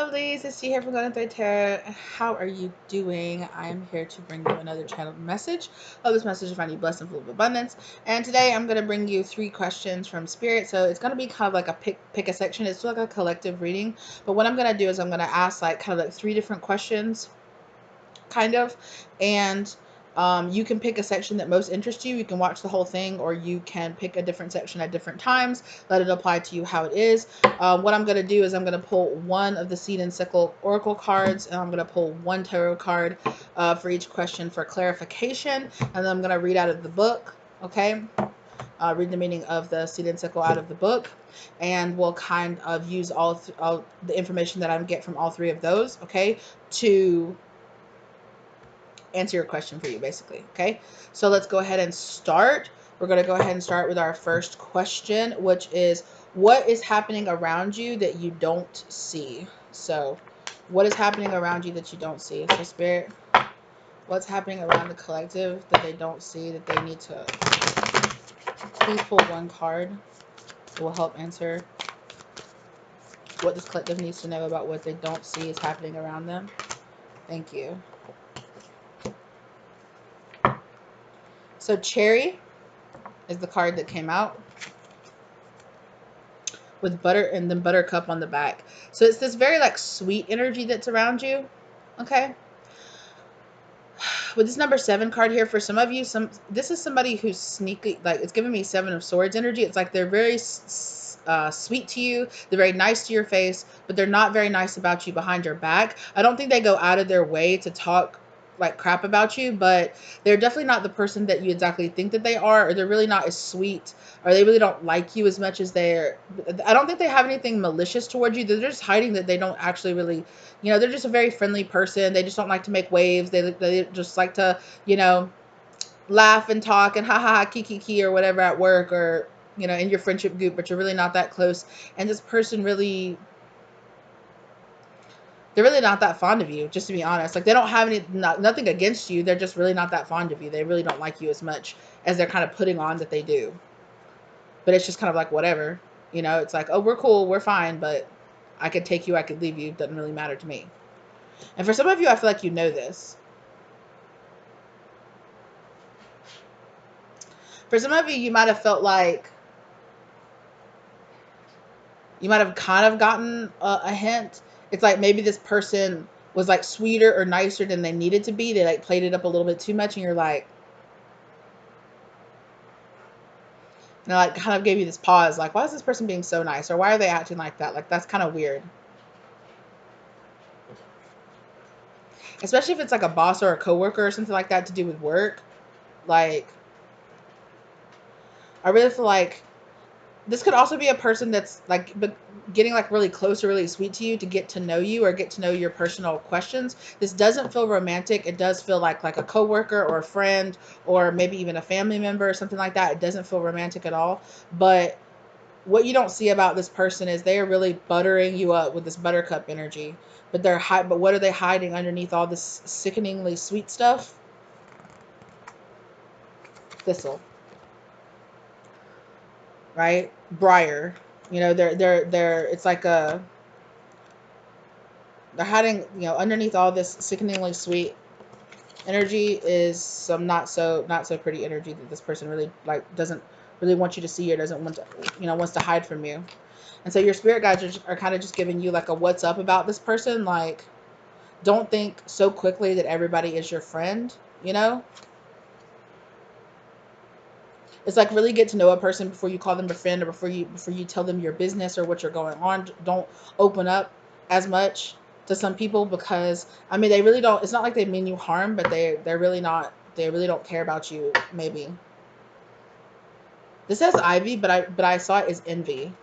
Lovelies, it's T here from Untitled Chapter. How are you doing? I am here to bring you another channeled message. Hope this message will find you blessed and full of abundance. And today I'm going to bring you 3 questions from Spirit. So it's going to be kind of like a pick a section. It's like a collective reading. But what I'm going to do is I'm going to ask like kind of like 3 different questions, kind of, and you can pick a section that most interests you. You can watch the whole thing, or you can pick a different section at different times. Let it apply to you how it is. What I'm going to do is I'm going to pull one of the Seed and Sickle Oracle cards, and I'm going to pull one tarot card for each question for clarification, and then I'm going to read out of the book, okay? Read the meaning of the Seed and Sickle out of the book, and we'll kind of use all the information that I get from all 3 of those, okay, to answer your question for you, basically. Okay, so let's go ahead and start. We're going to go ahead and start with our first question, which is, what is happening around you that you don't see? So what is happening around you that you don't see? So Spirit, what's happening around the collective that they don't see, that they need to please pull one card that will help answer what this collective needs to know about what they don't see is happening around them. Thank you. So Cherry is the card that came out, with butter and then buttercup on the back. So it's this very like sweet energy that's around you. Okay. With this number 7 card here, for some of you, this is somebody who's sneaky, like it's giving me 7 of Swords energy. It's like they're very sweet to you. They're very nice to your face, but they're not very nice about you behind your back. I don't think they go out of their way to talk like crap about you, but they're definitely not the person that you exactly think that they are, or they're really not as sweet, or they really don't like you as much as they're. I don't think they have anything malicious towards you. They're just hiding that they don't actually really, you know, they're just a very friendly person. They just don't like to make waves. They just like to, you know, laugh and talk and ha ha ha kiki or whatever at work, or, you know, in your friendship group, but you're really not that close. And this person really, they're really not that fond of you, just to be honest. Like, they don't have nothing against you. They're just really not that fond of you. They really don't like you as much as they're kind of putting on that they do. But it's just kind of like, whatever, you know, it's like, oh, we're cool, we're fine, but I could take you, I could leave you. It doesn't really matter to me. And for some of you, I feel like you know this. For some of you, you might have felt like, you might have kind of gotten a hint. It's like maybe this person was like sweeter or nicer than they needed to be. They like played it up a little bit too much, and you're like, and I like kind of gave you this pause, like, why is this person being so nice, or why are they acting like that? Like, that's kind of weird. Especially if it's like a boss or a coworker or something like that to do with work. Like, I really feel like this could also be a person that's like getting like really close or really sweet to you to get to know you or get to know your personal questions. This doesn't feel romantic. It does feel like a coworker or a friend, or maybe even a family member or something like that. It doesn't feel romantic at all. But what you don't see about this person is they are really buttering you up with this buttercup energy. But but what are they hiding underneath all this sickeningly sweet stuff? Thistle. Right? Briar. You know, they're it's like they're hiding, you know, underneath all this sickeningly sweet energy is some not so pretty energy that this person really like doesn't really want you to see, or doesn't want to, you know, wants to hide from you. And so your spirit guides are kind of just giving you like a what's up about this person. Like, don't think so quickly that everybody is your friend, you know? It's like, really get to know a person before you call them a friend, or before you tell them your business or what you're going on. Don't open up as much to some people, because I mean, they really don't, it's not like they mean you harm, but they're really not, they really don't care about you. Maybe this says Ivy, but I saw it as envy.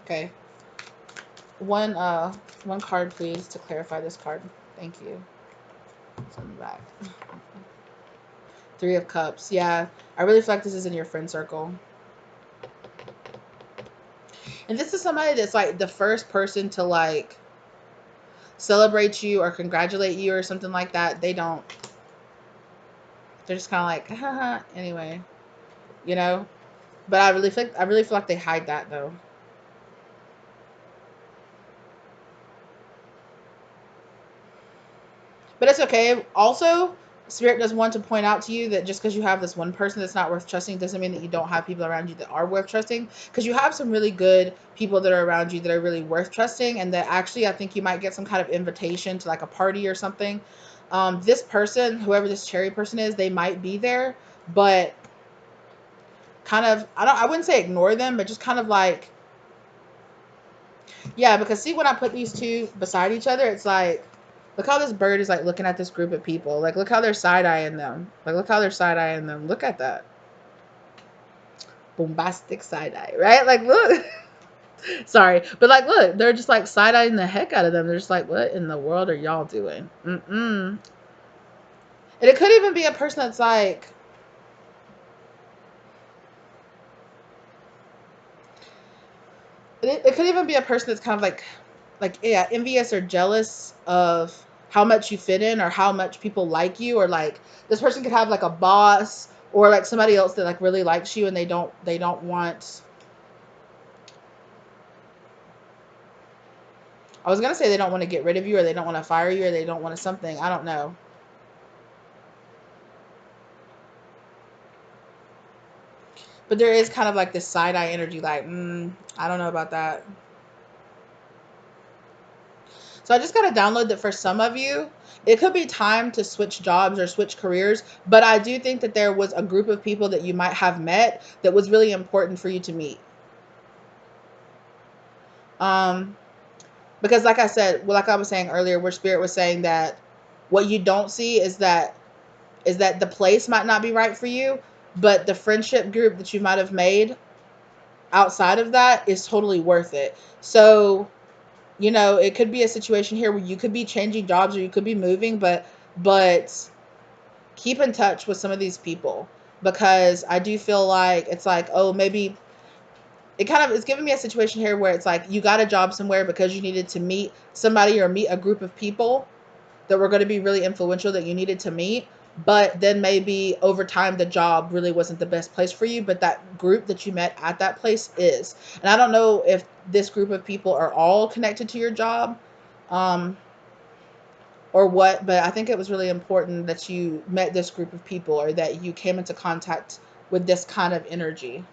Okay, one card please to clarify this card. Thank you. It's on the back. 3 of Cups. Yeah, I really feel like this is in your friend circle. And this is somebody that's like the first person to like celebrate you or congratulate you or something like that. They're just kind of like, haha, anyway, you know. But I really feel like they hide that though. But it's okay. Also, Spirit does want to point out to you that just because you have this one person that's not worth trusting doesn't mean that you don't have people around you that are worth trusting. Because you have some really good people that are around you that are really worth trusting, and that actually I think you might get some kind of invitation to like a party or something. This person, whoever this cherry person is, they might be there, but kind of I wouldn't say ignore them, but just kind of like, yeah, because see when I put these two beside each other, it's like, look how this bird is like looking at this group of people. Like, look how they're side-eyeing them. Like, look how they're side-eyeing them. Look at that. Bombastic side-eye, right? Like, look. Sorry. But like, look, they're just like side-eyeing the heck out of them. They're just like, what in the world are y'all doing? Mm-mm. And it could even be a person that's like, it could even be a person that's kind of like, yeah, envious or jealous of how much you fit in or how much people like you, or like this person could have like a boss or like somebody else that like really likes you and they don't want, I was gonna say they don't want to get rid of you, or they don't want to fire you, or they don't want to something, I don't know. But there is kind of like this side-eye energy, like, I don't know about that. So I just got to download that for some of you. It could be time to switch jobs or switch careers, but I do think that there was a group of people that you might have met that was really important for you to meet. Um, because like I said, well, like I was saying earlier, where Spirit was saying that what you don't see is that the place might not be right for you, but the friendship group that you might have made outside of that is totally worth it. So, it could be a situation here where you could be changing jobs or you could be moving, but keep in touch with some of these people, because I do feel like it's like, oh, maybe it kind of is giving me a situation here where it's like you got a job somewhere because you needed to meet somebody or meet a group of people that were going to be really influential that you needed to meet. But then maybe over time, the job really wasn't the best place for you, but that group that you met at that place is. And I don't know if this group of people are all connected to your job, um, or what, but I think it was really important that you met this group of people, or that you came into contact with this kind of energy.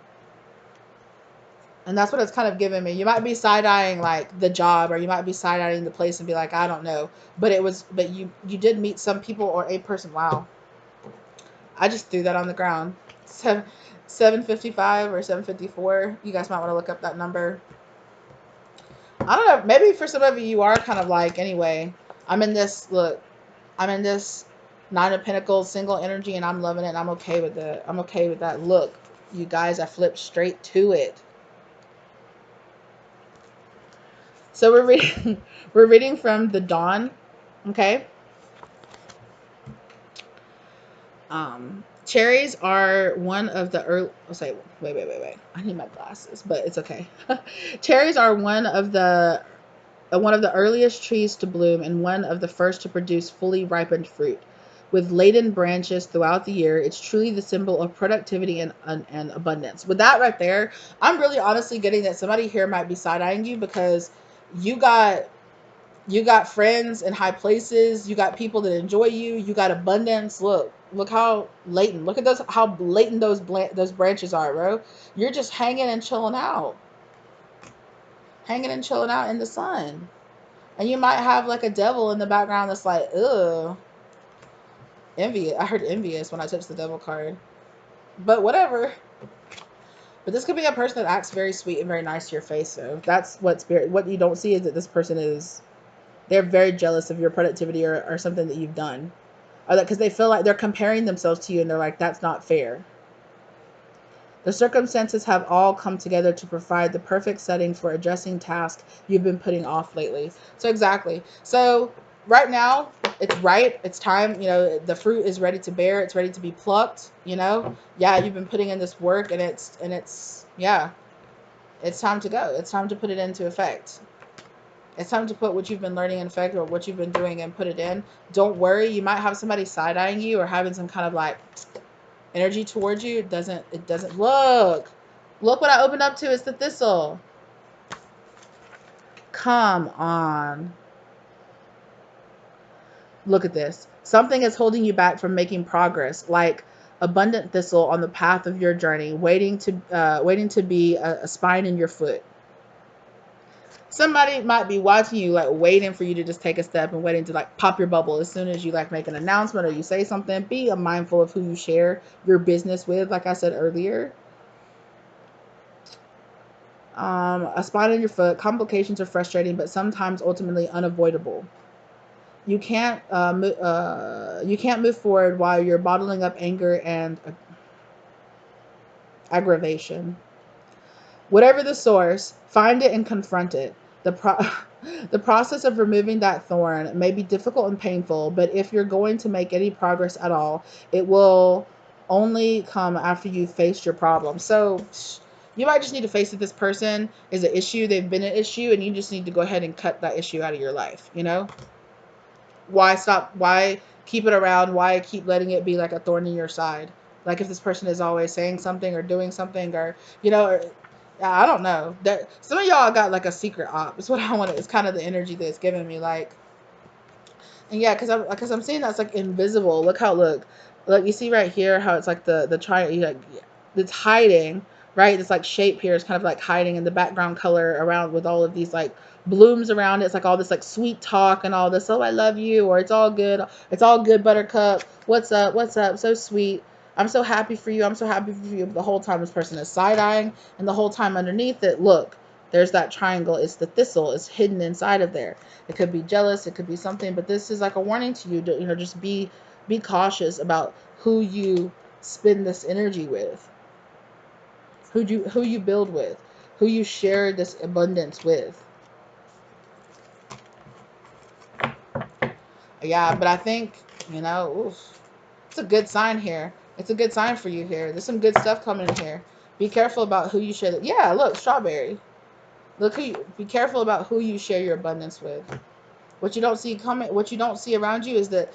And that's what it's kind of giving me. You might be side-eyeing like the job, or you might be side-eyeing the place and be like, I don't know. But you did meet some people or a person. Wow. I just threw that on the ground. 755 or 754. You guys might want to look up that number. I don't know. Maybe for some of you are kind of like, anyway, I'm in this Nine of Pentacles single energy, and I'm loving it, and I'm okay with it. I'm okay with that. Look, you guys, I flipped straight to it. So we're reading we're reading from the Dawn, okay? Cherries are one of the early, I'll say, wait. I need my glasses, but it's okay. Cherries are one of the earliest trees to bloom and one of the first to produce fully ripened fruit. With laden branches throughout the year, it's truly the symbol of productivity and abundance. With that right there, I'm really honestly getting that somebody here might be side-eyeing you, because you got you got friends in high places, you got people that enjoy you, you got abundance. Look how latent. Look at those, how blatant those branches are, bro. You're just hanging and chilling out in the sun. And you might have like a devil in the background that's like, ugh, envious. I heard envious when I touched the devil card. But whatever. But this could be a person that acts very sweet and very nice to your face. So that's what you don't see is that this person they're very jealous of your productivity, or something that you've done. Or that because they feel like they're comparing themselves to you and they're like, that's not fair. The circumstances have all come together to provide the perfect setting for addressing tasks you've been putting off lately. So exactly. So right now, it's right. It's time. The fruit is ready to bear. It's ready to be plucked. Yeah, you've been putting in this work, and it's yeah, it's time to go. It's time to put it into effect. It's time to put what you've been learning in effect, or what you've been doing, and put it in. Don't worry. You might have somebody side-eyeing you or having some kind of like energy towards you. It doesn't look what I opened up to. It's the thistle. Come on. Look at this. Something is holding you back from making progress, like abundant thistle on the path of your journey, waiting to be a spine in your foot. Somebody might be watching you, like waiting for you to just take a step and waiting to like pop your bubble as soon as you like make an announcement or you say something. Be mindful of who you share your business with, like I said earlier. A spot in your foot. Complications are frustrating, but sometimes ultimately unavoidable. You can't move forward while you're bottling up anger and aggravation. Whatever the source, find it and confront it. The process of removing that thorn may be difficult and painful, but if you're going to make any progress at all, it will only come after you've faced your problem. So you might just need to face that this person is an issue, they've been an issue, and you just need to go ahead and cut that issue out of your life, you know? Why keep it around? Why keep letting it be like a thorn in your side? Like if this person is always saying something or doing something or, you know, or, I don't know. That some of y'all got like a secret op. It's what I want. It's kind of the energy that it's giving me. Like, and yeah, because I'm seeing that's like invisible. Look how look you see right here how it's like the triangle, like it's hiding, right? This like shape here is kind of like hiding in the background color around with all of these like blooms around it. It's like all this like sweet talk and all this. Oh, I love you, or it's all good. It's all good, Buttercup. What's up? What's up? So sweet. I'm so happy for you. I'm so happy for you. The whole time this person is side eyeing, and the whole time underneath it, look, there's that triangle. It's the thistle. It's hidden inside of there. It could be jealous. It could be something. But this is like a warning to you to, you know, just be cautious about who you spend this energy with, who you build with, who you share this abundance with. Yeah, but I think, you know, oof, it's a good sign here. It's a good sign for you here. There's some good stuff coming in here. Be careful about who you share. Yeah, look, strawberry. Look who you, be careful about who you share your abundance with. What you don't see around you is that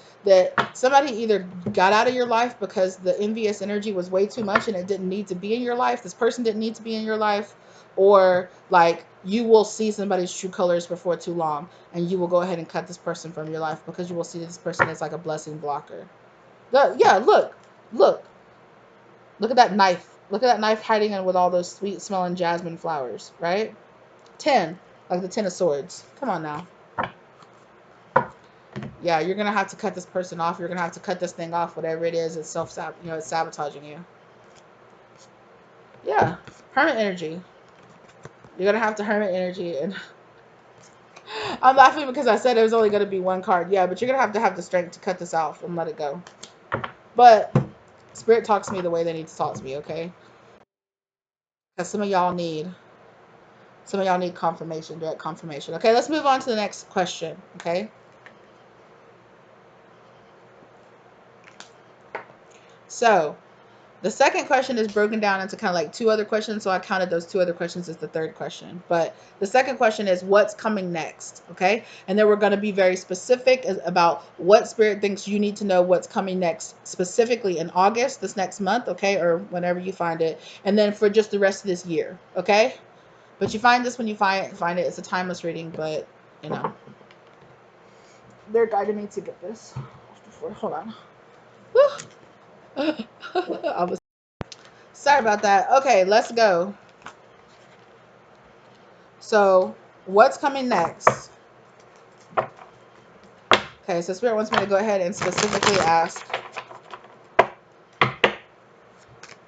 somebody either got out of your life because the envious energy was way too much and it didn't need to be in your life. This person didn't need to be in your life, or like you will see somebody's true colors before too long, and you will go ahead and cut this person from your life because you will see this person as like a blessing blocker. Yeah, look, look at that knife. Look at that knife hiding in with all those sweet smelling jasmine flowers, right? 10, like the 10 of swords. Come on now. Yeah, you're gonna have to cut this person off. You're gonna have to cut this thing off. Whatever it is, it's it's sabotaging you. Yeah, hermit energy. You're gonna have to hermit energy, and I'm laughing because I said it was only gonna be one card. Yeah, but you're gonna have the strength to cut this off and let it go. But spirit talks to me the way they need to talk to me. Okay, because some of y'all need confirmation, direct confirmation. Okay, let's move on to the next question. Okay. So the second question is broken down into kind of like two other questions. So I counted those two other questions as the third question. But the second question is what's coming next? Okay. And then we're going to be very specific about what spirit thinks you need to know what's coming next, specifically in August, this next month. Okay. Or whenever you find it. And then for just the rest of this year. Okay. But you find this when you find it. It's a timeless reading, but you know, they're guiding me to get this. Hold on. I was sorry about that. Okay, let's go. So, what's coming next? Okay, so Spirit wants me to go ahead and specifically ask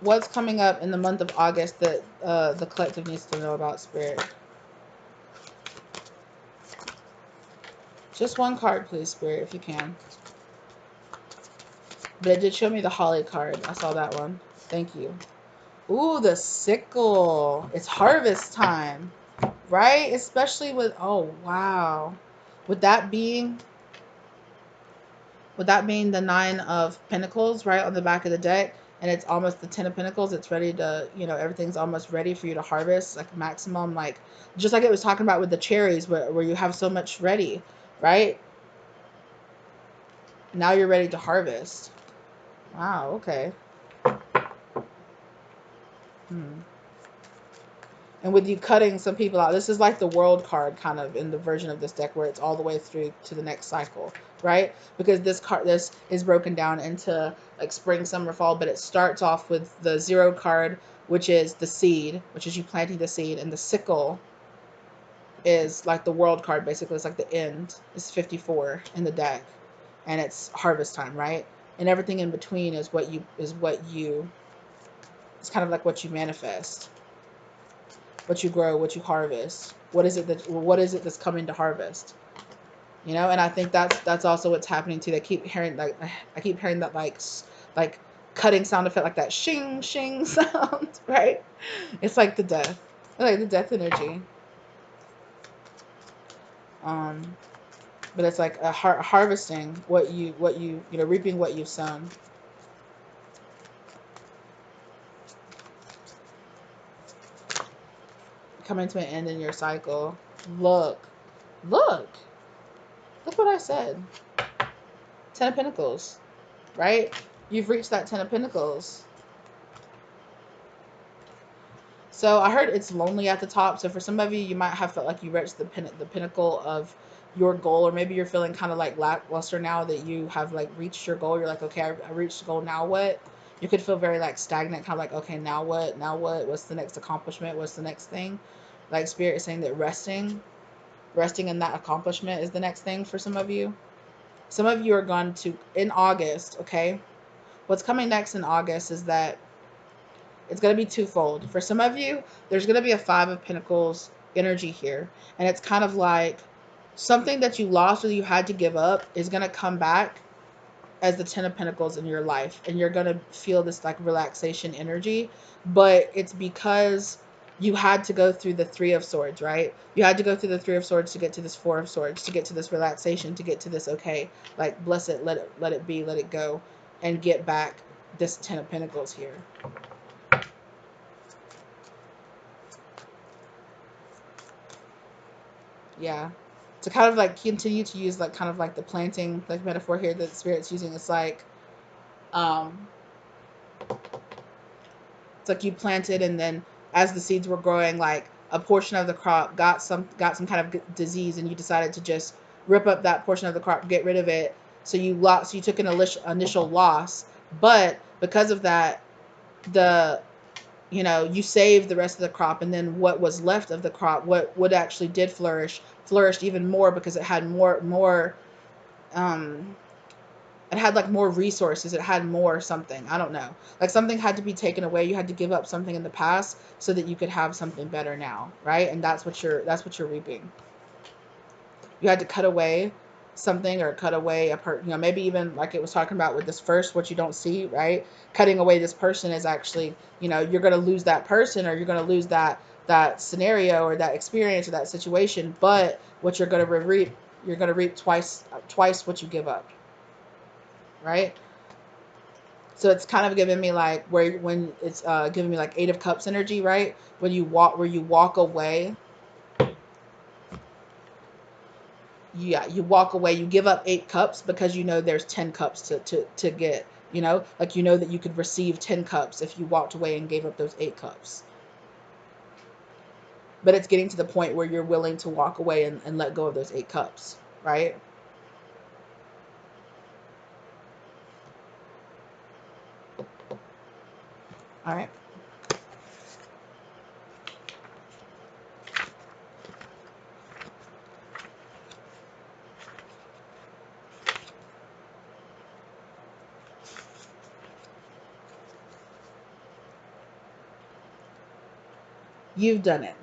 what's coming up in the month of August that the collective needs to know about, Spirit. Just one card, please, Spirit, if you can. But it did show me the Holly card. I saw that one. Thank you. Ooh, the sickle. It's harvest time, right? Especially with, oh, wow. With that being the 9 of Pentacles, right, on the back of the deck, and it's almost the 10 of Pentacles, it's ready to, everything's almost ready for you to harvest, like maximum, like, just like it was talking about with the cherries, where you have so much ready, right? Now you're ready to harvest. Wow, okay. And with you cutting some people out, this is like the world card kind of in the version of this deck where it's all the way through to the next cycle, right? Because this is broken down into like spring, summer, fall, but it starts off with the 0 card, which is the seed, which is you planting the seed, and the sickle is like the world card. Basically, it's like the end. It's 54 in the deck, and it's harvest time, right? And everything in between is what you it's kind of like what you manifest, what you grow, what you harvest. What is it that's coming to harvest? You know, and I think that's also what's happening too. They keep hearing like I keep hearing that like cutting sound effect, like that shing shing sound, right? It's like the death, like the death energy. Um, but it's like a harvesting what you know, reaping what you've sown. Coming to an end in your cycle. Look, look, look what I said. 10 of Pentacles, right? You've reached that 10 of Pentacles. So I heard it's lonely at the top. So for some of you, you might have felt like you reached the pinnacle of your goal, or maybe you're feeling kind of like lackluster now that you have like reached your goal. You're like, okay, I reached the goal. Now what? You could feel very like stagnant, kind of like, okay, now what? Now what? What's the next accomplishment? What's the next thing? Like Spirit is saying that resting in that accomplishment is the next thing for some of you. Some of you are going to in August. Okay, what's coming next in August is that it's going to be twofold. For some of you, there's going to be a 5 of Pentacles energy here. And it's kind of like something that you lost or you had to give up is going to come back as the 10 of Pentacles in your life. And you're going to feel this like relaxation energy. But it's because you had to go through the 3 of Swords, right? You had to go through the 3 of Swords to get to this 4 of Swords, to get to this relaxation, to get to this, okay, like bless it, let it be, let it go, and get back this 10 of Pentacles here. Yeah, to kind of like continue to use like kind of like the planting like metaphor here that Spirit's using. Um it's like you planted, and then as the seeds were growing, like a portion of the crop got some kind of disease, and you decided to just rip up that portion of the crop, get rid of it. So you took an initial loss, but because of that, the you saved the rest of the crop, and then what was left of the crop, what actually did flourished even more, because it had more um it had like more resources, it had more something, I don't know, like something had to be taken away, you had to give up something in the past so that you could have something better now, right? And that's what you're reaping. You had to cut away something, or cut away maybe even like it was talking about with this first, what you don't see, right? Cutting away this person is actually, you're going to lose that person, or you're going to lose that scenario or that experience or that situation, but what you're going to reap, you're going to reap twice what you give up, right? So it's kind of giving me like when it's giving me like 8 of Cups energy, right? Where you walk away, you walk away, you give up 8 cups because there's 10 cups to get, like that you could receive 10 cups if you walked away and gave up those 8 cups. But it's getting to the point where you're willing to walk away and let go of those 8 cups, right? All right. You've done it.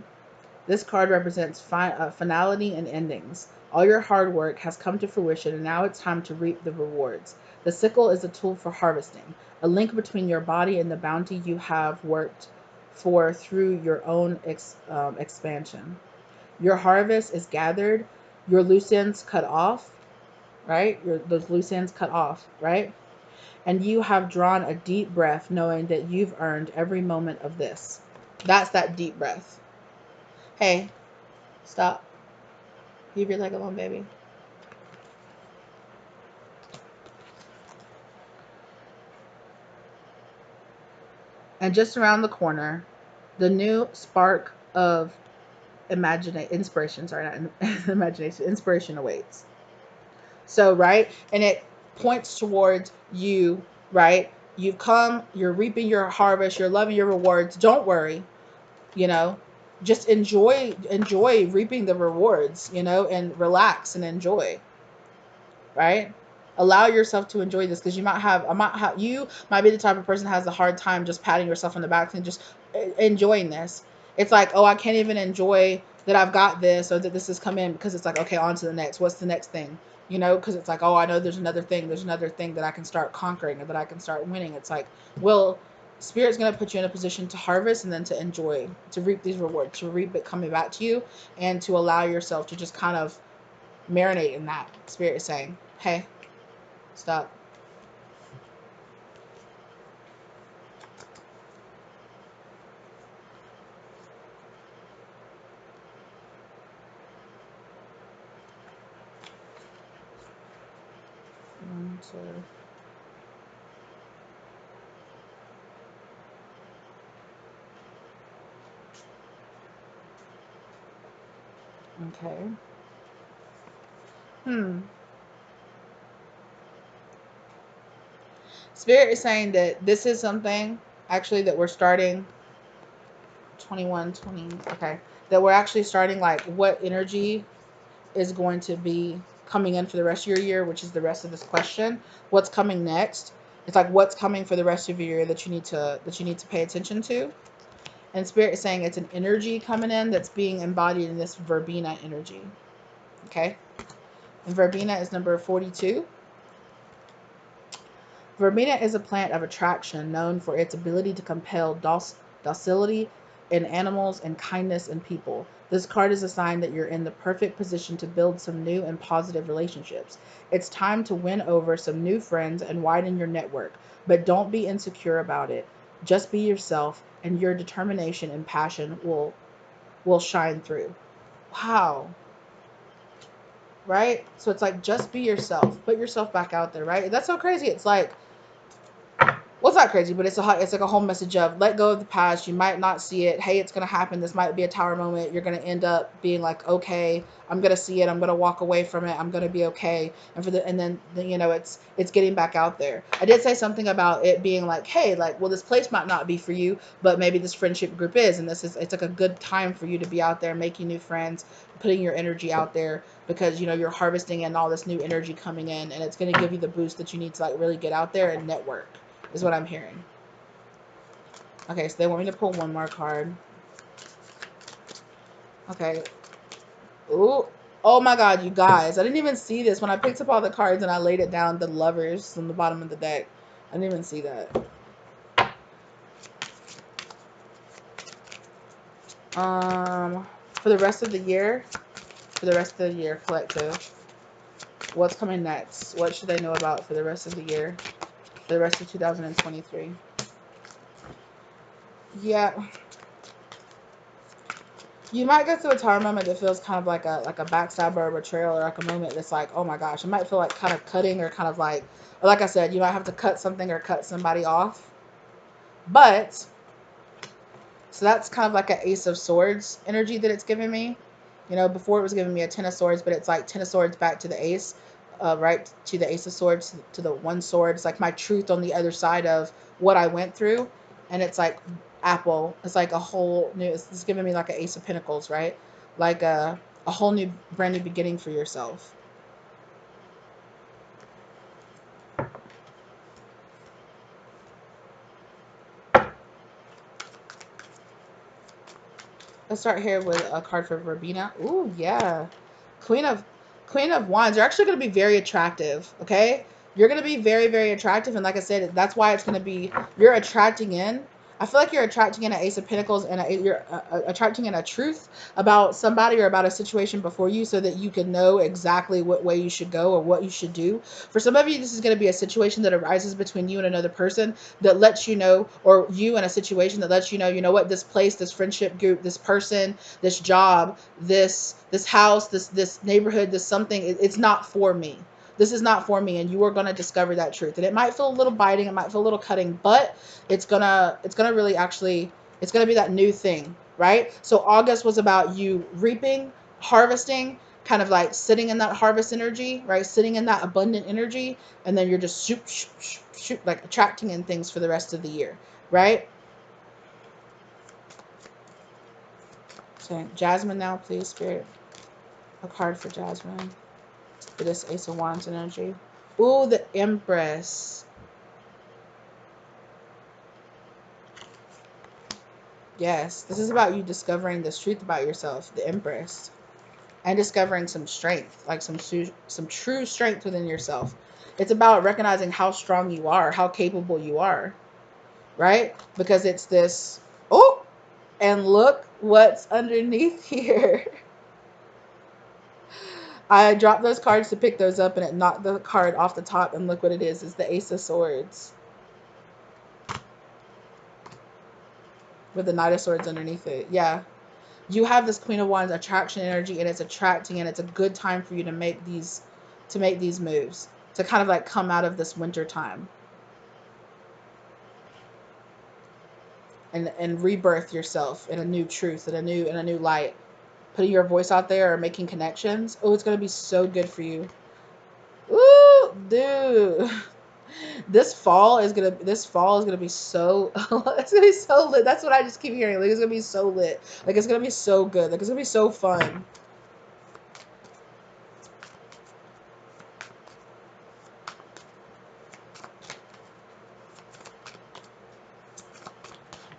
This card represents finality and endings. All your hard work has come to fruition, and now it's time to reap the rewards. The sickle is a tool for harvesting, a link between your body and the bounty you have worked for through your own expansion. Your harvest is gathered, your loose ends cut off, right? Those loose ends cut off, right? And you have drawn a deep breath, knowing that you've earned every moment of this. That's that deep breath. Hey, stop. Leave your leg alone, baby. And just around the corner, the new spark of inspiration. Sorry, not imagination. Inspiration awaits. So, right, and it points towards you, right? You've come, you're reaping your harvest, you're loving your rewards. Don't worry, you know, just enjoy reaping the rewards, and relax and enjoy, right? Allow yourself to enjoy this, because you might be the type of person that has a hard time just patting yourself on the back and just enjoying this. It's like, oh, I can't even enjoy that I've got this, or that this has come in, because it's like, okay, on to the next. What's the next thing? Because it's like, oh, I know there's another thing. There's another thing that I can start conquering, or that I can start winning. It's like, well, Spirit's going to put you in a position to harvest, and then to enjoy, to reap these rewards, to reap it coming back to you, and to allow yourself to just kind of marinate in that. Spirit is saying, hey, stop. One, two. Okay. Hmm. Spirit is saying that this is something actually that we're starting 21, 20. Okay. That we're actually starting, like, what energy is going to be coming in for the rest of your year, which is the rest of this question. What's coming next? It's like, what's coming for the rest of your year that you need to pay attention to. And Spirit is saying it's an energy coming in that's being embodied in this verbena energy. Okay? And verbena is number 42. Verbena is a plant of attraction known for its ability to compel docility in animals and kindness in people. This card is a sign that you're in the perfect position to build some new and positive relationships. It's time to win over some new friends and widen your network, but don't be insecure about it. Just be yourself, and your determination and passion will shine through. Wow. Right? So it's like, just be yourself. Put yourself back out there, right? That's so crazy. It's like, well, it's not crazy, but it's like a whole message of let go of the past. You might not see it. Hey, it's gonna happen. This might be a tower moment. You're gonna end up being like, okay, I'm gonna see it. I'm gonna walk away from it. I'm gonna be okay. And then it's getting back out there. I did say something about it being like, hey, like, well, this place might not be for you, but maybe this friendship group is, and it's like a good time for you to be out there making new friends, putting your energy out there, because you're harvesting in all this new energy coming in, and it's gonna give you the boost that you need to, like, really get out there and network. Is what I'm hearing. Okay, so they want me to pull one more card. Okay. Ooh. Oh my god, you guys. I didn't even see this. When I picked up all the cards and I laid it down, the Lovers on the bottom of the deck. I didn't even see that. For the rest of the year, collective, what's coming next? What should they know about for the rest of the year? For the rest of 2023? Yeah. You might go through a tower moment that feels kind of like a backstab or a betrayal, or like a moment that's like, oh my gosh, it might feel like kind of cutting, or kind of like I said, you might have to cut something or cut somebody off. But so that's kind of like an Ace of Swords energy that it's giving me. Before it was giving me a Ten of Swords, but it's like Ten of Swords back to the Ace, right to the Ace of Swords, to the one sword. It's like my truth on the other side of what I went through, and it's like Apple. It's like a whole new. It's giving me like an Ace of Pentacles, right? Like a whole new, brand new beginning for yourself. Let's start here with a card for Verbena. Ooh, yeah. Queen of Queen of Wands. You're actually going to be very attractive, okay? You're going to be very, very attractive. And like I said, that's why it's going to be, you're attracting in. I feel like you're attracting in an Ace of Pentacles, and you're attracting in a truth about somebody or about a situation before you, so that you can know exactly what way you should go or what you should do. For some of you, this is going to be a situation that arises between you and another person that lets you know, or you in a situation that lets you know what, this place, this friendship group, this person, this job, this house, this neighborhood, this something, it's not for me. This is not for me, and you are going to discover that truth. And it might feel a little biting, it might feel a little cutting, but it's gonna really actually, it's gonna be that new thing. right? So August was about you reaping, harvesting, kind of like sitting in that harvest energy, right? Sitting in that abundant energy, and then you're just shoot, shoot, shoot, shoot, like attracting in things for the rest of the year, right? So Jasmine now, please, Spirit. A card for Jasmine. For this Ace of Wands energy. Ooh, the Empress. Yes, this is about you discovering this truth about yourself, the Empress, and discovering some strength, like some true strength within yourself. It's about recognizing how strong you are, how capable you are, right? Because it's this, oh, and look what's underneath here. I dropped those cards to pick those up, and it knocked the card off the top, and look what it is. It's the Ace of Swords with the Knight of Swords underneath it. Yeah. You have this Queen of Wands attraction energy, and it's attracting, and it's a good time for you to make these moves, to kind of like come out of this winter time and rebirth yourself in a new truth, in a new light, putting your voice out there or making connections. Oh, it's gonna be so good for you. Ooh, dude. This fall is gonna be so it's gonna be so lit. That's what I just keep hearing. Like, it's gonna be so lit. Like, it's gonna be so good. Like, it's gonna be so fun.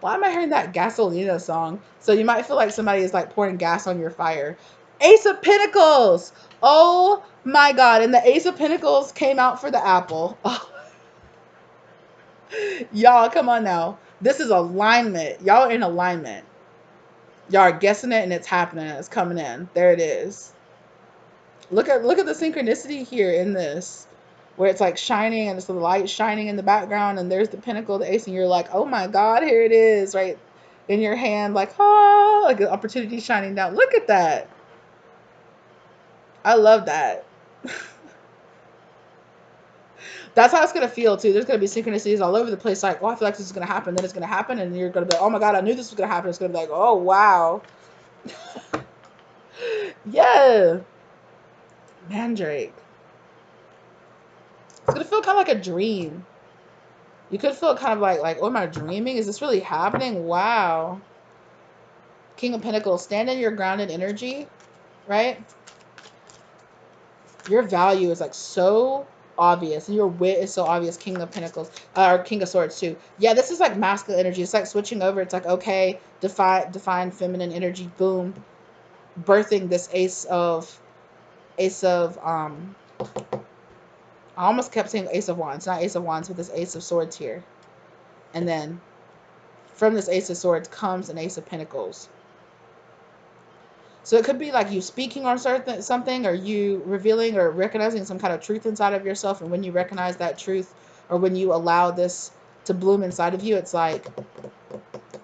Why am I hearing that Gasolina song? So you might feel like somebody is like pouring gas on your fire. Ace of Pentacles. Oh my God. And the Ace of Pentacles came out for the apple. Oh. Y'all, come on now. This is alignment. Y'all are in alignment. Y'all are guessing it, and it's happening. It's coming in. There it is. Look at the synchronicity here in this, where it's like shining, and it's the light shining in the background, and there's the Pentacle, the Ace, and you're like, oh my God, here it is, right in your hand, like, ah, like an opportunity shining down. Look at that. I love that. That's how it's gonna feel too. There's gonna be synchronicities all over the place. Like, oh, I feel like this is gonna happen. Then it's gonna happen, and you're gonna be like, oh my God, I knew this was gonna happen. It's gonna be like, oh wow, yeah, Mandrake. It's gonna feel kind of like a dream. You could feel kind of like, oh, am I dreaming? Is this really happening? Wow. King of Pentacles, stand in your grounded energy, right? Your value is like so obvious, and your wit is so obvious. King of Pentacles, or King of Swords too. Yeah, this is like masculine energy. It's like switching over. It's like, okay, define feminine energy. Boom, birthing this ace of I almost kept saying Ace of Wands, not Ace of Wands, but this Ace of Swords here, and then from this Ace of Swords comes an Ace of Pentacles. So it could be like you speaking on something, or you revealing or recognizing some kind of truth inside of yourself. And when you recognize that truth, or when you allow this to bloom inside of you, it's like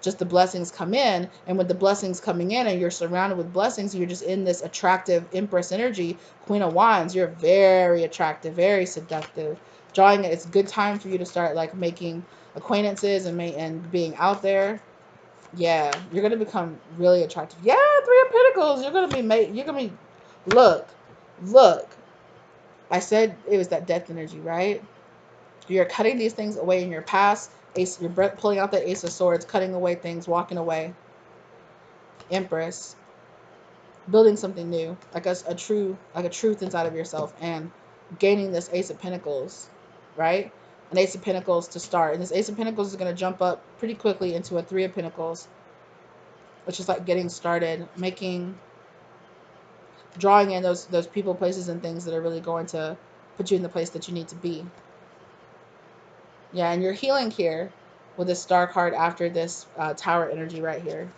just the blessings come in. And with the blessings coming in, and you're surrounded with blessings, you're just in this attractive Empress energy, Queen of Wands. You're very attractive, very seductive. Drawing it, it's a good time for you to start like making acquaintances and being out there. Yeah, you're gonna become really attractive. Yeah, Three of Pentacles. You're gonna be made. You're gonna be. Look, look. I said it was that death energy, right? You're cutting these things away in your past. Ace, you're pulling out the Ace of Swords, cutting away things, walking away. Empress, building something new, like a truth inside of yourself, and gaining this Ace of Pentacles, right? An Ace of Pentacles to start, and this Ace of Pentacles is gonna jump up pretty quickly into a Three of Pentacles, which is like getting started, drawing in those people, places, and things that are really going to put you in the place that you need to be. Yeah, and you're healing here with this Star card after this Tower energy right here.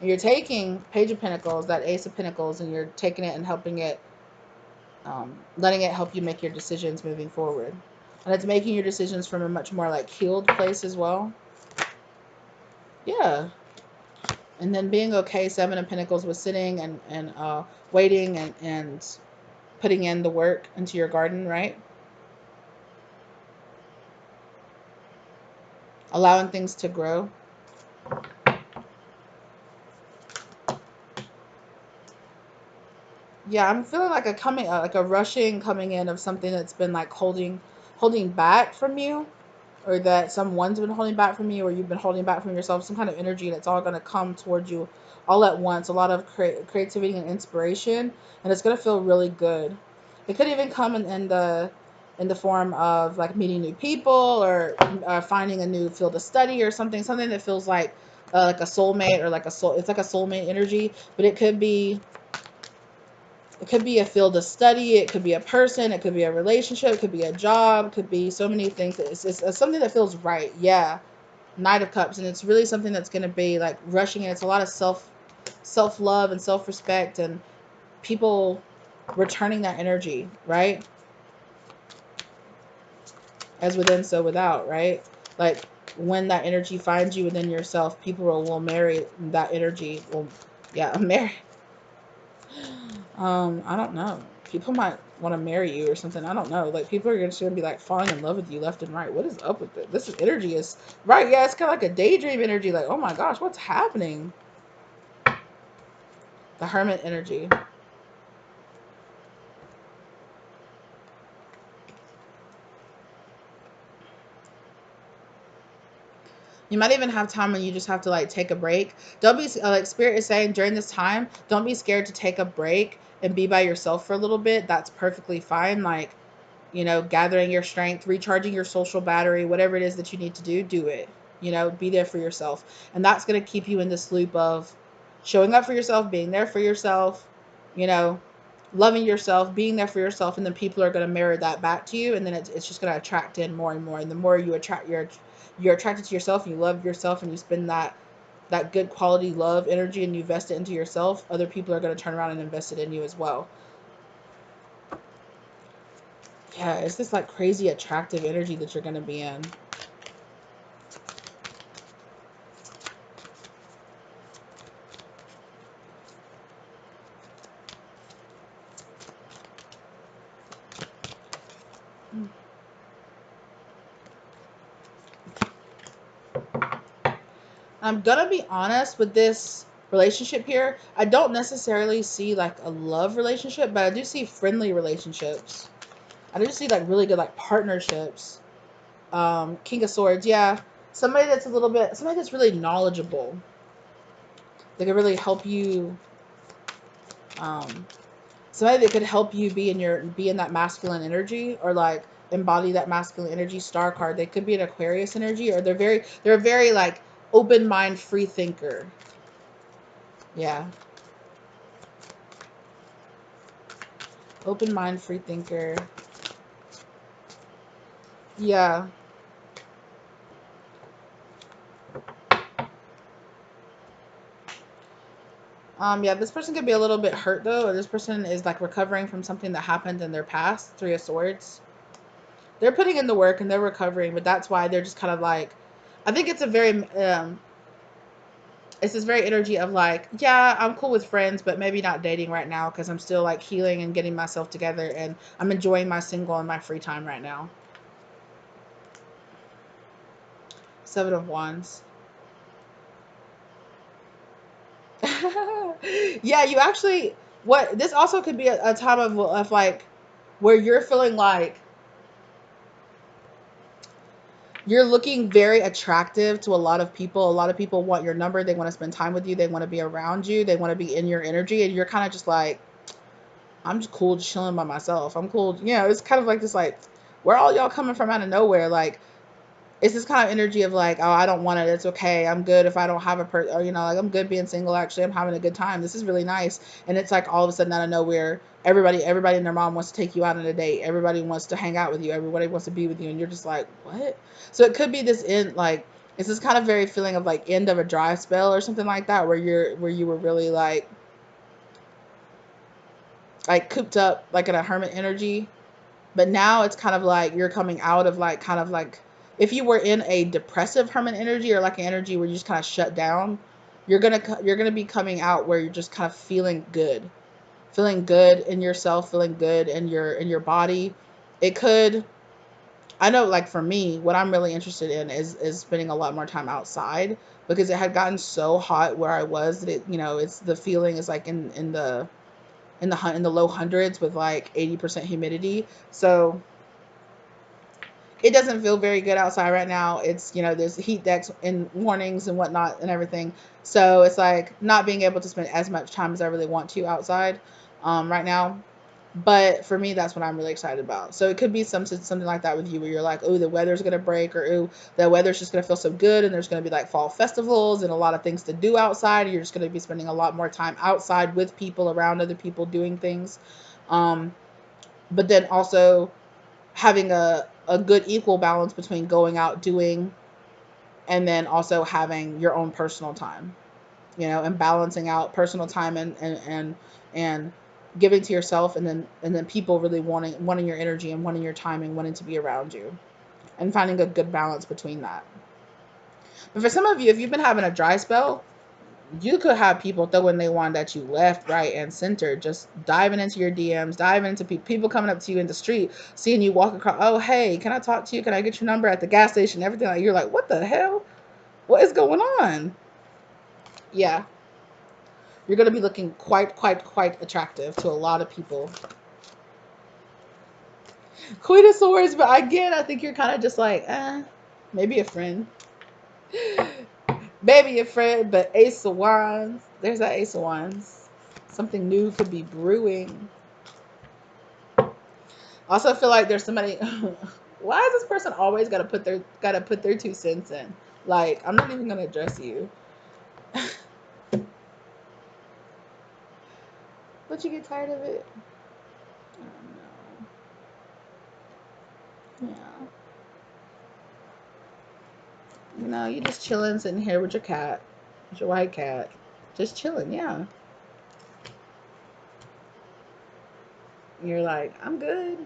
And you're taking Page of Pentacles, that Ace of Pentacles, and you're taking it and helping it, letting it help you make your decisions moving forward. And it's making your decisions from a much more like healed place as well. Yeah. And then being okay, Seven of Pentacles, was sitting and waiting and putting in the work into your garden, right? Allowing things to grow. Yeah, I'm feeling like a coming, like a rushing coming in of something that's been like holding back from you, or that someone's been holding back from you, or you've been holding back from yourself. Some kind of energy that's all going to come towards you all at once. A lot of creativity and inspiration, and it's going to feel really good. It could even come in the form of like meeting new people, or finding a new field of study, or something that feels like a soulmate, or like a soul. It's like a soulmate energy, but it could be a field of study, it could be a person, it could be a relationship, it could be a job, it could be so many things. It's something that feels right. Yeah. Knight of Cups. And it's really something that's going to be like rushing in. It's a lot of self love and self respect, and people returning that energy, right? As within, so without, right? Like when that energy finds you within yourself, people will marry that energy. Will, yeah, marry. I don't know. People might want to marry you or something. I don't know. Like people are just gonna be like falling in love with you left and right. What is up with it? This is energy is right. Yeah, it's kind of like a daydream energy. Like, oh my gosh, what's happening? The Hermit energy. You might even have time when you just have to like take a break. Don't be like Spirit is saying during this time. Don't be scared to take a break and be by yourself for a little bit. That's perfectly fine. Like, gathering your strength, recharging your social battery, whatever it is that you need to do it. Be there for yourself. And that's going to keep you in this loop of showing up for yourself, being there for yourself, you know, loving yourself, being there for yourself. And then people are going to mirror that back to you. And then it's just going to attract in more and more. And the more you attract, you're attracted to yourself, and you love yourself, and you spend that good quality love energy, and you invest it into yourself, other people are going to turn around and invest it in you as well. Yeah, it's this like crazy attractive energy that you're gonna be in. I'm gonna be honest with this relationship here. I don't necessarily see like a love relationship, but I do see friendly relationships. I do see like really good like partnerships. King of Swords, yeah. Somebody that's really knowledgeable. They can really help you. Um, Somebody that could help you be in that masculine energy, or like embody that masculine energy. Star card, they could be an Aquarius energy, or they're a very like open mind, free thinker. Yeah, open mind, free thinker. Yeah. Yeah, this person could be a little bit hurt though, or this person is like recovering from something that happened in their past. Three of Swords. They're putting in the work and they're recovering, but that's why they're just kind of like, I think it's this very energy of like, yeah, I'm cool with friends, but maybe not dating right now because I'm still like healing and getting myself together, and I'm enjoying my single and my free time right now. Seven of Wands. Yeah, you actually, what this also could be a time of like where you're feeling like you're looking very attractive to a lot of people. A lot of people want your number. They want to spend time with you. They want to be around you. They want to be in your energy. And you're kind of just like, I'm just cool, just chilling by myself. I'm cool. It's kind of like this, like, where all y'all coming from out of nowhere? Like, it's this kind of energy of like, oh, I don't want it. It's okay. I'm good if I don't have a or, like, I'm good being single. Actually, I'm having a good time. This is really nice. And it's like all of a sudden out of nowhere, everybody and their mom wants to take you out on a date. Everybody wants to hang out with you. Everybody wants to be with you. And you're just like, what? So it could be this end, like, it's this kind of very feeling of like end of a dry spell or something like that, where you were really like cooped up, like in a hermit energy. But now it's kind of like you're coming out of like kind of like if you were in a depressive hermit energy, or like an energy where you just kind of shut down, you're gonna be coming out where you're just kind of feeling good in yourself, feeling good in your body. It could, I know, like for me, what I'm really interested in is spending a lot more time outside, because it had gotten so hot where I was that it's the feeling is like in the in the low hundreds with like 80% humidity. So it doesn't feel very good outside right now. It's, there's heat decks and warnings and whatnot and everything. So it's like not being able to spend as much time as I really want to outside right now. But for me, that's what I'm really excited about. So it could be something like that with you, where you're like, oh, the weather's gonna break, or oh, the weather's just gonna feel so good, and there's gonna be like fall festivals and a lot of things to do outside. And you're just gonna be spending a lot more time outside with people, around other people, doing things. Um, but then also having a good equal balance between going out doing and then also having your own personal time, and balancing out personal time and giving to yourself, and then people really wanting your energy and wanting your time and wanting to be around you, and finding a good balance between that. But for some of you, if you've been having a dry spell, you could have people throwing they want at you left, right, and center, just diving into your DMs, diving into people coming up to you in the street, seeing you walk across. Oh, hey, can I talk to you? Can I get your number at the gas station? Everything. Like, you're like, what the hell? What is going on? Yeah, you're gonna be looking quite attractive to a lot of people. Queen of Swords, but again, I think you're kind of just like, maybe a friend. Maybe a friend, but Ace of Wands. There's that Ace of Wands. Something new could be brewing. Also, feel like there's somebody. Why is this person always gotta put their 2 cents in? Like, I'm not even gonna address you. But you get tired of it. I don't know. Yeah. You just chilling, sitting here with your cat, with your white cat, just chilling. Yeah. You're like, I'm good.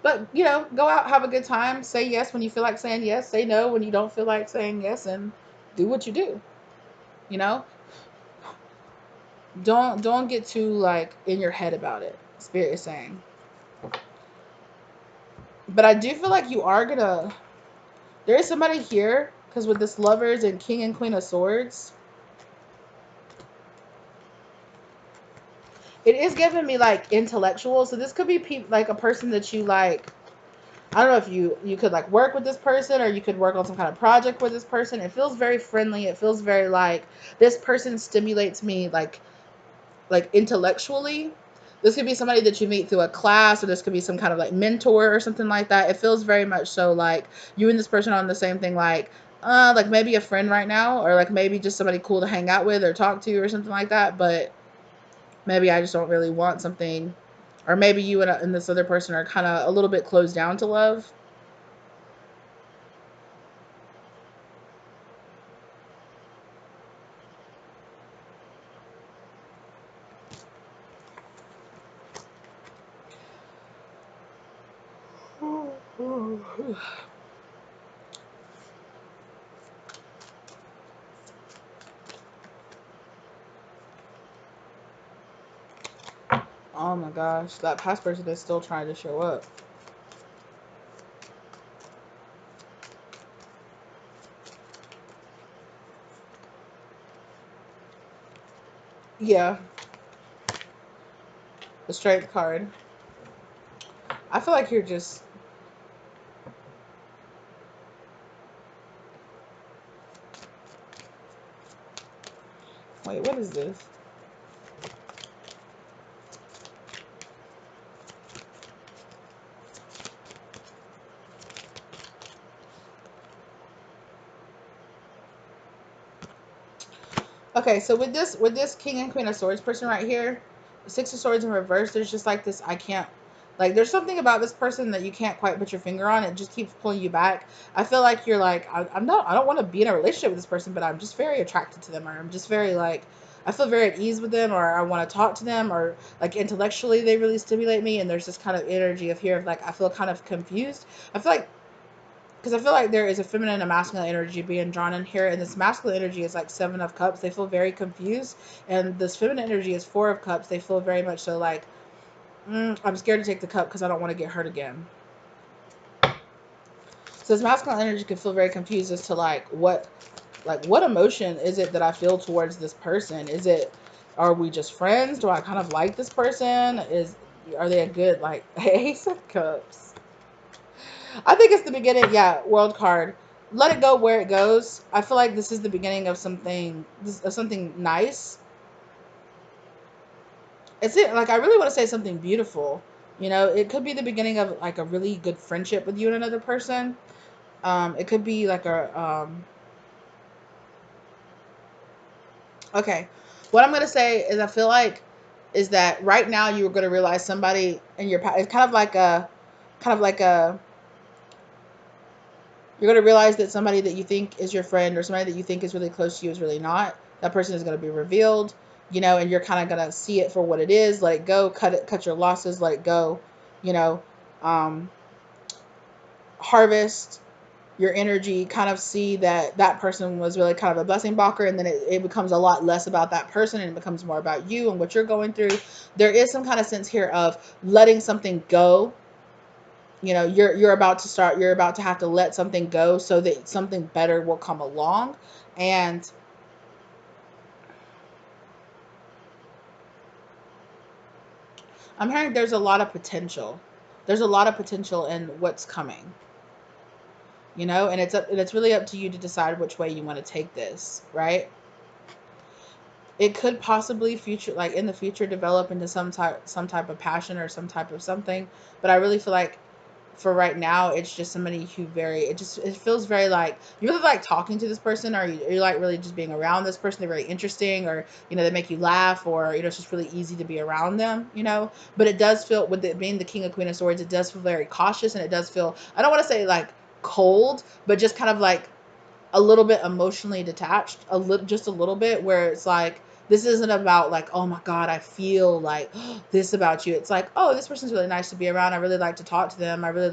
But, go out, have a good time, say yes when you feel like saying yes, say no when you don't feel like saying yes, and do what you do. You know? Don't get too like in your head about it. Spirit is saying. But I do feel like you are gonna there is somebody here, because with this Lovers and King and Queen of Swords, it is giving me like intellectual. So this could be like a person that you like. I don't know if you could like work with this person, or you could work on some kind of project with this person. It feels very friendly. It feels very like this person stimulates me like intellectually. This could be somebody that you meet through a class, or this could be some kind of like mentor or something like that. It feels very much so like you and this person are on the same thing, like maybe a friend right now, or like maybe just somebody cool to hang out with or talk to or something like that. But maybe I just don't really want something, or maybe you and this other person are kind of a little bit closed down to love. Oh my gosh, that past person is still trying to show up. Yeah, the strength card. I feel like you're just. Wait, what is this? Okay, so with this King and Queen of Swords person right here, Six of Swords in reverse, there's just like this, I can't, like, there's something about this person that you can't quite put your finger on. It just keeps pulling you back. I feel like you're like, I don't want to be in a relationship with this person, but I'm just very attracted to them, or I'm just very like, I feel very at ease with them, or I want to talk to them, or like intellectually they really stimulate me. And there's this kind of energy of here of like, I feel kind of confused. I feel like because I feel like there is a feminine and a masculine energy being drawn in here, and this masculine energy is like 7 of Cups. They feel very confused, and this feminine energy is 4 of Cups. They feel very much so like, I'm scared to take the cup because I don't want to get hurt again. So this masculine energy can feel very confused as to like what Like, what emotion is it that I feel towards this person? Are we just friends? Do I kind of like this person? Are they a good, like, Ace of Cups? I think it's the beginning. Yeah, world card. Let it go where it goes. I feel like this is the beginning of something nice. It's it. Like, I really want to say something beautiful. It could be the beginning of like a really good friendship with you and another person. It could be like okay. What I'm gonna say is I feel like is that right now you're gonna realize somebody in your past. It's kind of like a you're going to realize that somebody that you think is your friend or somebody that you think is really close to you is really not. That person is going to be revealed, and you're kind of going to see it for what it is. Let it go, cut your losses, let it go, you know, um, harvest your energy, kind of see that that person was really kind of a blessing blocker. And then it becomes a lot less about that person and it becomes more about you and what you're going through. There is some kind of sense here of letting something go. You're about to have to let something go so that something better will come along. And I'm hearing there's a lot of potential in what's coming, and it's really up to you to decide which way you want to take this, right? It could possibly future like in the future develop into some type of passion or some type of something, but I really feel like for right now, it's just somebody who it feels very like you really like talking to this person, or you like really just being around this person. They're very interesting, or they make you laugh, or it's just really easy to be around them. But it does feel, with it being the King of Queen of Swords, it does feel very cautious, and it does feel, I don't want to say like cold, but just kind of like a little bit emotionally detached, just a little bit, where it's like this isn't about like, oh my god, I feel like this about you. It's like, oh, this person's really nice to be around. I really like to talk to them. I would really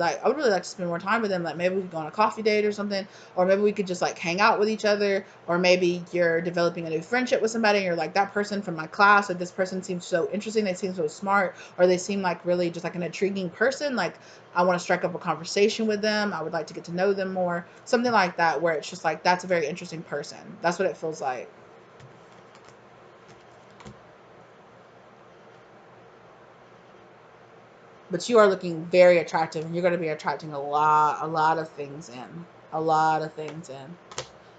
like to spend more time with them. Like, maybe we could go on a coffee date or something, or maybe we could just like hang out with each other, or maybe you're developing a new friendship with somebody and you're like, that person from my class, or this person seems so interesting, they seem so smart, or they seem like really just like an intriguing person. Like, I want to strike up a conversation with them. I would like to get to know them more. Something like that, where it's just like, that's a very interesting person. That's what it feels like. But you are looking very attractive, and you're going to be attracting a lot of things in. A lot of things in.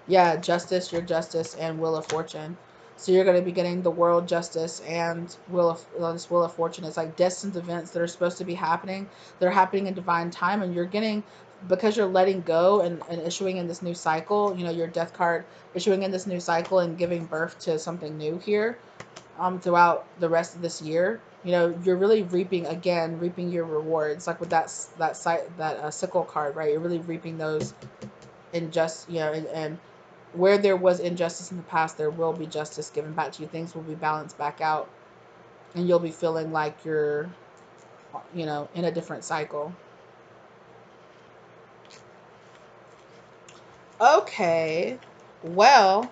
Yeah, justice, your justice, and wheel of fortune. So you're going to be getting the world justice and this wheel of fortune. It's like destined events that are supposed to be happening. They're happening in divine time, and you're getting, because you're letting go and issuing in this new cycle. Your death card, issuing in this new cycle and giving birth to something new here. Throughout the rest of this year, you're really reaping your rewards, like with that sickle card, right? You're really reaping those injust you know and where there was injustice in the past, there will be justice given back to you. Things will be balanced back out, and you'll be feeling like you're, in a different cycle. Okay, well,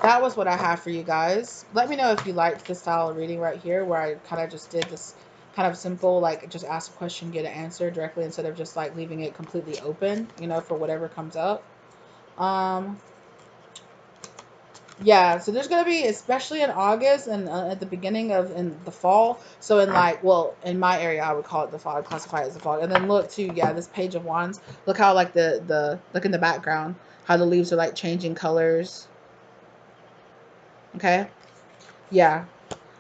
that was what I have for you guys. Let me know if you liked this style of reading right here, where I kind of just did this kind of simple, like, just ask a question, get an answer directly, instead of just like leaving it completely open, for whatever comes up. Um, Yeah, so there's gonna be, especially in August and at the beginning of in the fall. So in like, well, in my area, I would call it the fall. I classify it as the fall. And then look too, yeah, this Page of Wands. Look how like the look in the background, how the leaves are like changing colors. Okay, yeah.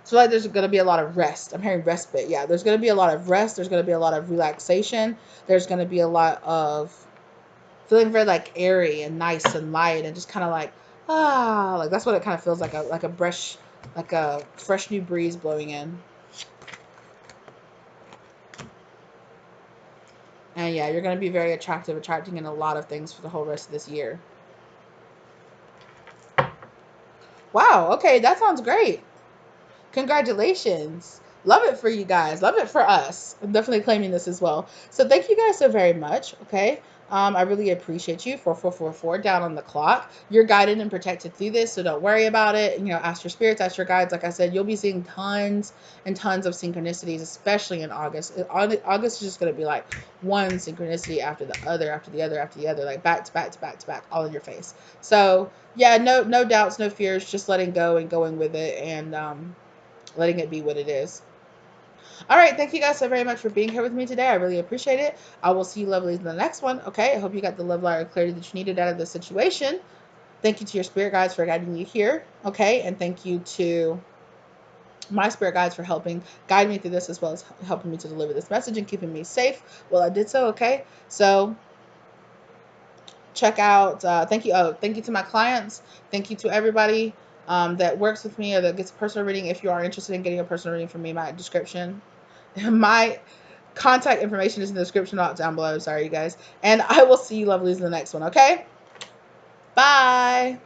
So like, there's gonna be a lot of rest. I'm hearing respite. Yeah, there's gonna be a lot of rest. There's gonna be a lot of relaxation. There's gonna be a lot of feeling very like airy and nice and light, and just kind of like, like that's what it kind of feels like, like a fresh new breeze blowing in. And yeah, you're going to be very attractive, attracting in a lot of things for the whole rest of this year. Wow, okay, that sounds great. Congratulations. Love it for you guys. Love it for us. I'm definitely claiming this as well. So thank you guys so very much. Okay. I really appreciate you. 4444 down on the clock. You're guided and protected through this, so don't worry about it. You know, ask your spirits, ask your guides. Like I said, you'll be seeing tons and tons of synchronicities, especially in August. August is just going to be like one synchronicity after the other, after the other, after the other, like back to back to back to back, all in your face. So yeah, no doubts, no fears, just letting go and going with it, and letting it be what it is. All right. Thank you guys so very much for being here with me today. I really appreciate it. I will see you lovelies in the next one. Okay. I hope you got the love light or clarity that you needed out of the situation. Thank you to your spirit guides for guiding you here. Okay. And thank you to my spirit guides for helping guide me through this, as well as helping me to deliver this message and keeping me safe while I did so. Okay. So check out, thank you. Oh, thank you to my clients. Thank you to everybody that works with me or that gets a personal reading. If you are interested in getting a personal reading from me, my description, my contact information is in the description box down below. Sorry, you guys. And I will see you lovelies in the next one, okay? Bye.